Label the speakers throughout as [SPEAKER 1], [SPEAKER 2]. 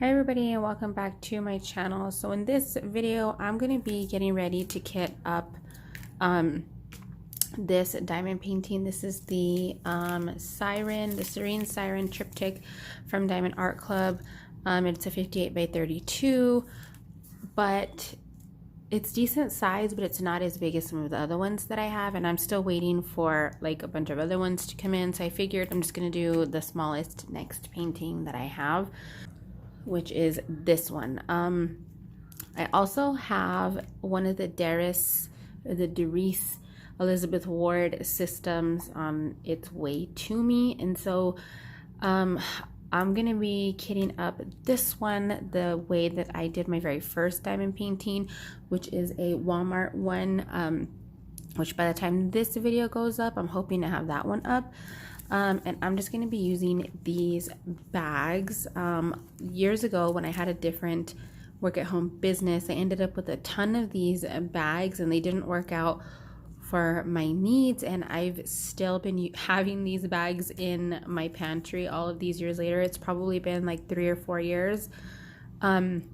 [SPEAKER 1] Hi everybody, and welcome back to my channel. So in this video I'm going to be getting ready to kit up this diamond painting. This is the Serene Siren triptych from Diamond Art Club. It's a 58 by 32, but it's decent size, but it's not as big as some of the other ones that I have, and I'm still waiting for like a bunch of other ones to come in, so I figured I'm just going to do the smallest next painting that I have, which is this one. I also have one of the Darius Elizabeth Ward systems on its way to me, and so I'm gonna be kitting up this one the way that I did my very first diamond painting, which is a Walmart one, which by the time this video goes up, I'm hoping to have that one up. And I'm just going to be using these bags. Years ago when I had a different work at home business, I ended up with a ton of these bags and they didn't work out for my needs, and I've still been having these bags in my pantry all of these years later. It's probably been like 3 or 4 years. And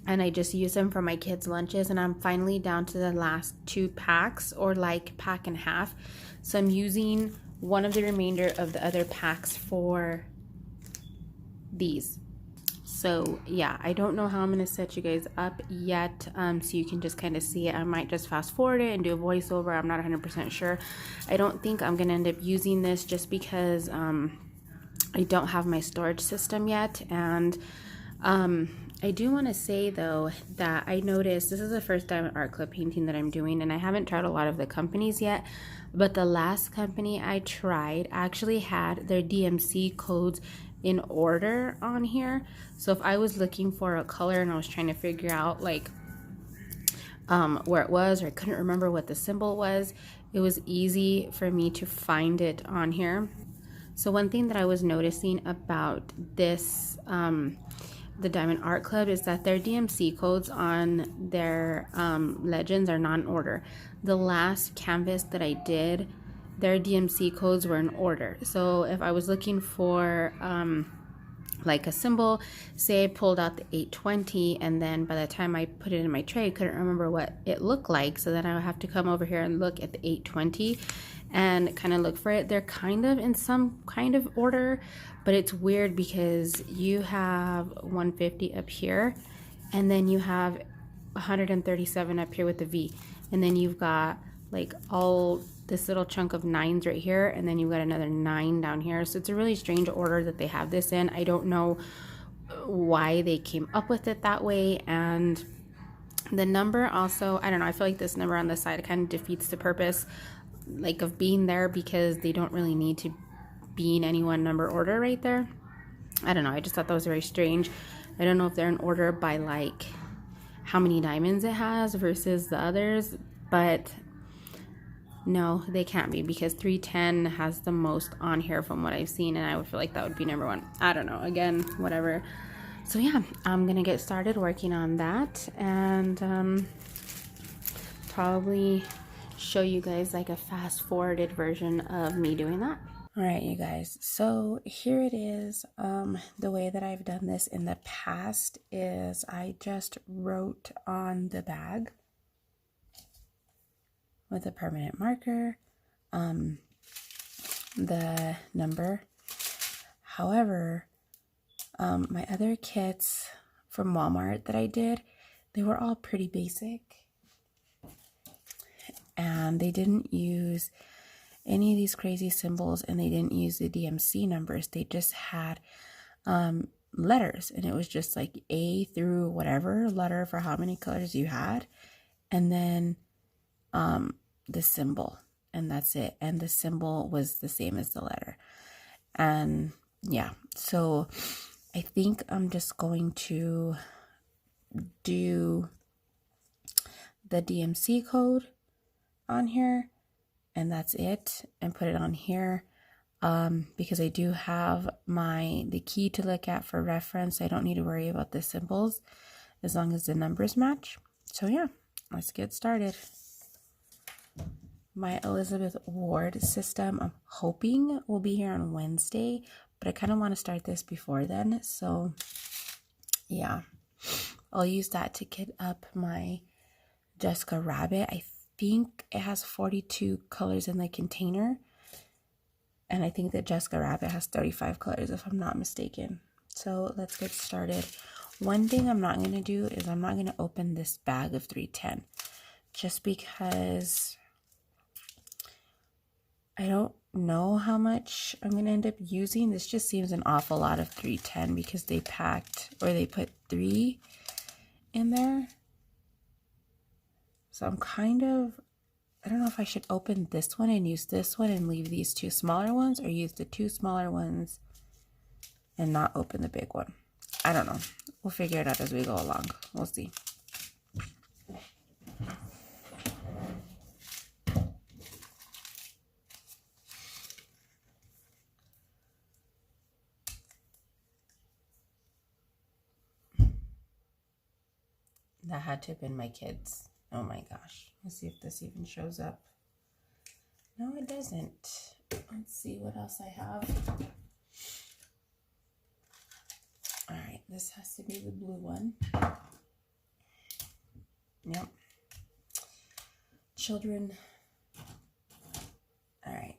[SPEAKER 1] I just use them for my kids' lunches, and I'm finally down to the last 2 packs, or like pack and a half. So I'm using one of the remainder of the other packs for these. So yeah, I don't know how I'm gonna set you guys up yet, so you can just kind of see it. I might just fast forward it and do a voiceover. I'm not 100% sure. I don't think I'm gonna end up using this just because I don't have my storage system yet. And I do want to say though that I noticed this is the first Diamond Art Club painting that I'm doing, and I haven't tried a lot of the companies yet, but the last company I tried actually had their DMC codes in order on here. So if I was looking for a color and I was trying to figure out like where it was, or I couldn't remember what the symbol was, it was easy for me to find it on here. So one thing that I was noticing about this the Diamond Art Club is that their DMC codes on their legends are not in order. The last canvas that I did, their DMC codes were in order. So if I was looking for like a symbol, say I pulled out the 820, and then by the time I put it in my tray, I couldn't remember what it looked like, so then I would have to come over here and look at the 820 and kind of look for it. They're kind of in some kind of order, but it's weird because you have 150 up here, and then you have 137 up here with the V, and then you've got like all this little chunk of 9s right here, and then you've got another 9 down here. So it's a really strange order that they have this in. I don't know why they came up with it that way. And the number also, I don't know, I feel like this number on the side kind of defeats the purpose like of being there, because they don't really need to be in any one number order right there. I don't know, I just thought that was very strange. I don't know if they're in order by like how many diamonds it has versus the others, but no, they can't be, because 310 has the most on here from what I've seen, and I would feel like that would be number 1. I don't know, again, whatever. So yeah, I'm gonna get started working on that, and probably show you guys like a fast forwarded version of me doing that. All right, you guys, so here it is. The way that I've done this in the past is I just wrote on the bag with a permanent marker the number. However, my other kits from Walmart that I did, they were all pretty basic, and they didn't use any of these crazy symbols, and they didn't use the DMC numbers. They just had letters, and it was just like A through whatever letter for how many colors you had, and then the symbol, and that's it. And the symbol was the same as the letter. And yeah, so I think I'm just going to do the DMC code on here, and that's it, and put it on here because I do have the key to look at for reference. I don't need to worry about the symbols as long as the numbers match. So yeah, let's get started. My Elizabeth Ward system, I'm hoping will be here on Wednesday, but I kind of want to start this before then. So Yeah, I'll use that to kit up my Jessica Rabbit. I think it has 42 colors in the container. And I think that Jessica Rabbit has 35 colors, if I'm not mistaken. So let's get started. One thing I'm not going to do is I'm not going to open this bag of 310. Just because I don't know how much I'm going to end up using. This just seems an awful lot of 310 because they put 3 in there. So I'm I don't know if I should open this one and use this one and leave these 2 smaller ones, or use the 2 smaller ones and not open the big one. I don't know. We'll figure it out as we go along. We'll see. That had to have been my kids. Oh my gosh. Let's see if this even shows up. No, it doesn't. Let's see what else I have. All right, this has to be the blue one. Yep. Children. All right.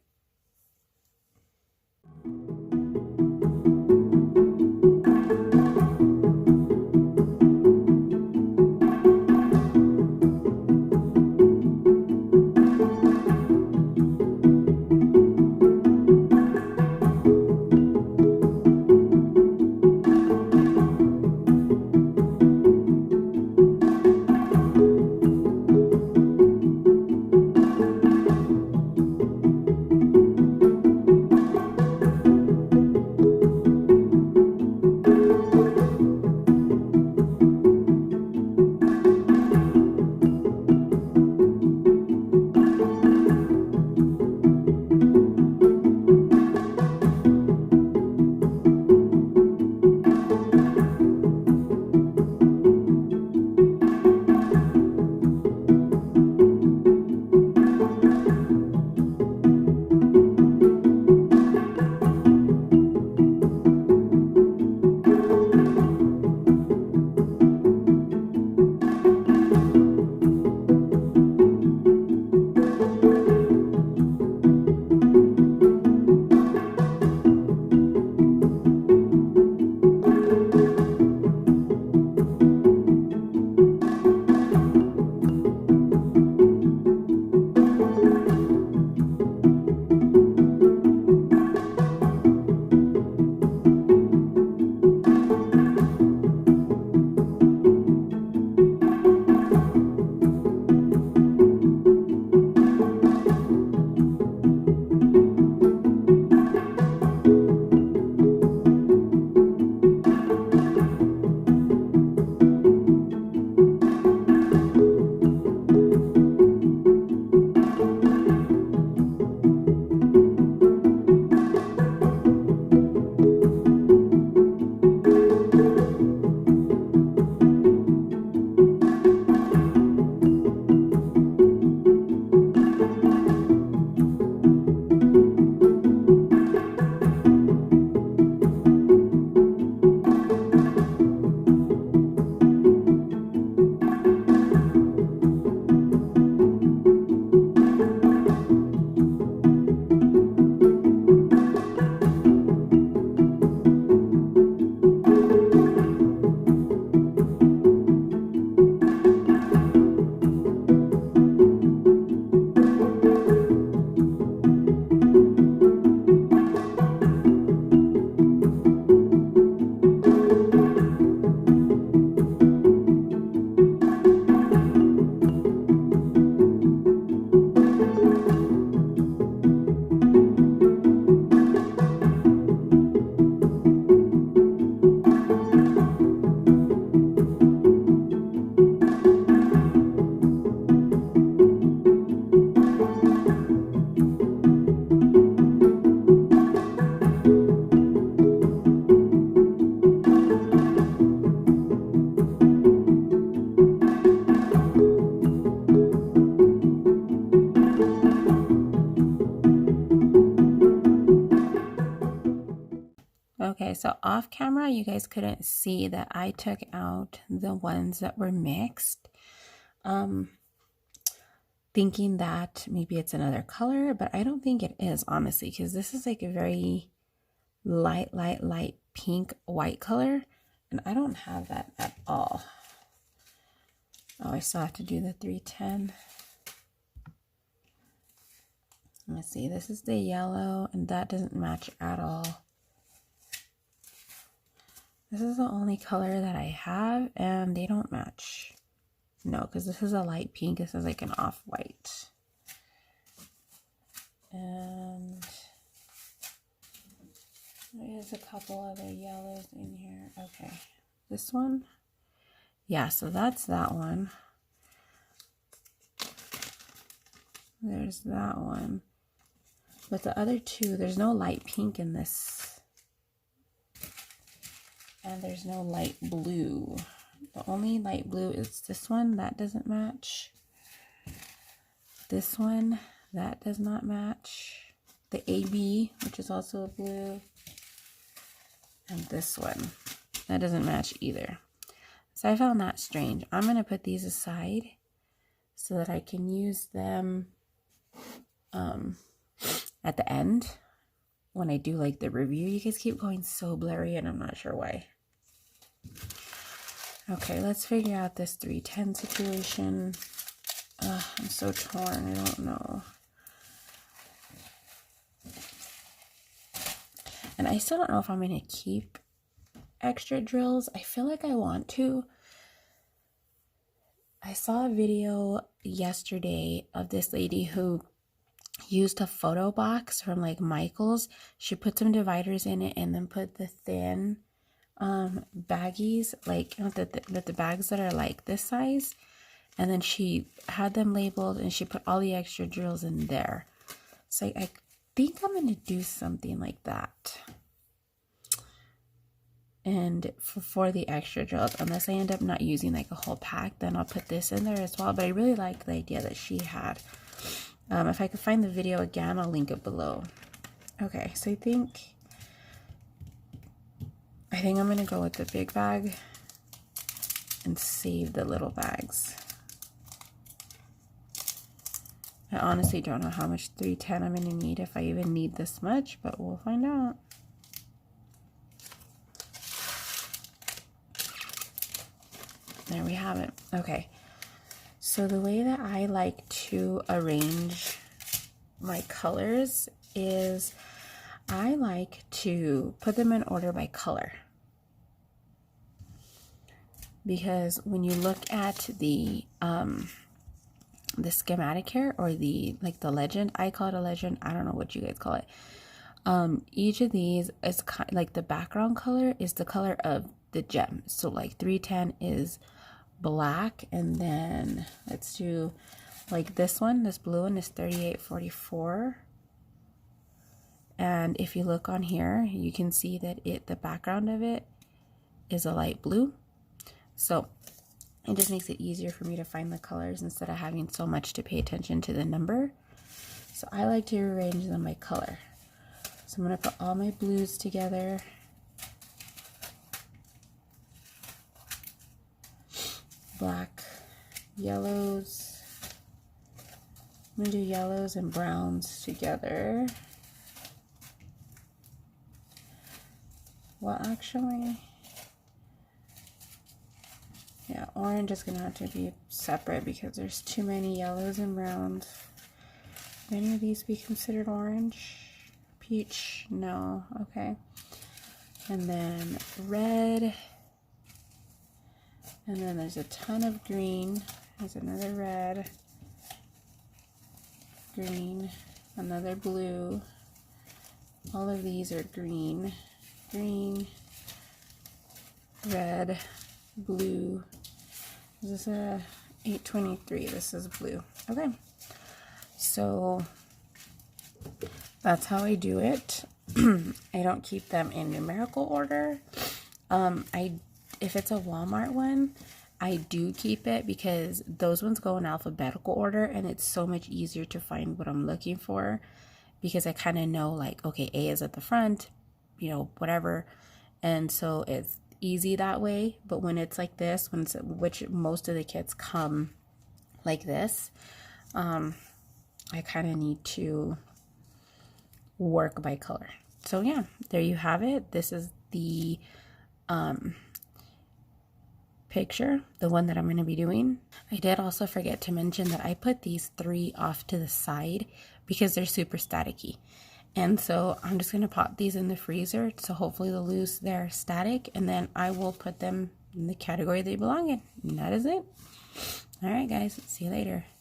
[SPEAKER 1] So off camera, you guys couldn't see that I took out the ones that were mixed, thinking that maybe it's another color, but I don't think it is, honestly, because this is like a very light pink white color, and I don't have that at all. Oh, I still have to do the 310. Let's see, this is the yellow, and that doesn't match at all. This is the only color that I have, and they don't match. No, because this is a light pink. This is like an off-white. And there's a couple other yellows in here. Okay, this one. Yeah, so that's that one. There's that one. But the other two, there's no light pink in this. And there's no light blue. The only light blue is this one. That doesn't match. This one, that does not match. The AB, which is also a blue. And this one, that doesn't match either. So I found that strange. I'm going to put these aside so that I can use them at the end when I do like the review. You guys keep going so blurry and I'm not sure why. Okay, let's figure out this 310 situation. I'm so torn. I don't know. And I still don't know if I'm going to keep extra drills. I feel like I want to. I saw a video yesterday of this lady who used a photo box from like Michael's. She put some dividers in it and then put the thin baggies, like the bags that are like this size, and then she had them labeled and she put all the extra drills in there. So I think I'm gonna do something like that, and for the extra drills, unless I end up not using like a whole pack, then I'll put this in there as well. But I really like the idea that she had. If I could find the video again, I'll link it below. Okay, so I think I'm gonna go with the big bag and save the little bags. I honestly don't know how much 310 I'm gonna need, if I even need this much, but we'll find out. There we have it. Okay, so the way that I like to arrange my colors is I like to put them in order by color. Because when you look at the schematic here, or the legend, I call it a legend, I don't know what you guys call it. Each of these is kind of like the background color is the color of the gem. So like 310 is black, and then let's do like this one, this blue one is 3844. And if you look on here, you can see that the background of it is a light blue. So it just makes it easier for me to find the colors instead of having so much to pay attention to the number. So I like to arrange them by color. So I'm going to put all my blues together. Black, yellows. I'm going to do yellows and browns together. Well, actually, yeah, orange is going to have to be separate because there's too many yellows and browns. Would any of these be considered orange? Peach? No. Okay. And then red. And then there's a ton of green. There's another red. Green. Another blue. All of these are green. Green. Red. Blue. This is a 823. This is blue. Okay. So that's how I do it. I don't keep them in numerical order. If it's a Walmart one, I do keep it because those ones go in alphabetical order and it's so much easier to find what I'm looking for, because I kind of know like, okay, A is at the front, you know, whatever, and so it's easy that way. But when it's like this, which most of the kits come like this, I kind of need to work by color. So yeah, there you have it. This is the picture, the one that I'm going to be doing. I did also forget to mention that I put these 3 off to the side because they're super staticky. And so I'm just going to pop these in the freezer, so hopefully they'll lose their static, and then I will put them in the category they belong in. And that is it. All right, guys, see you later.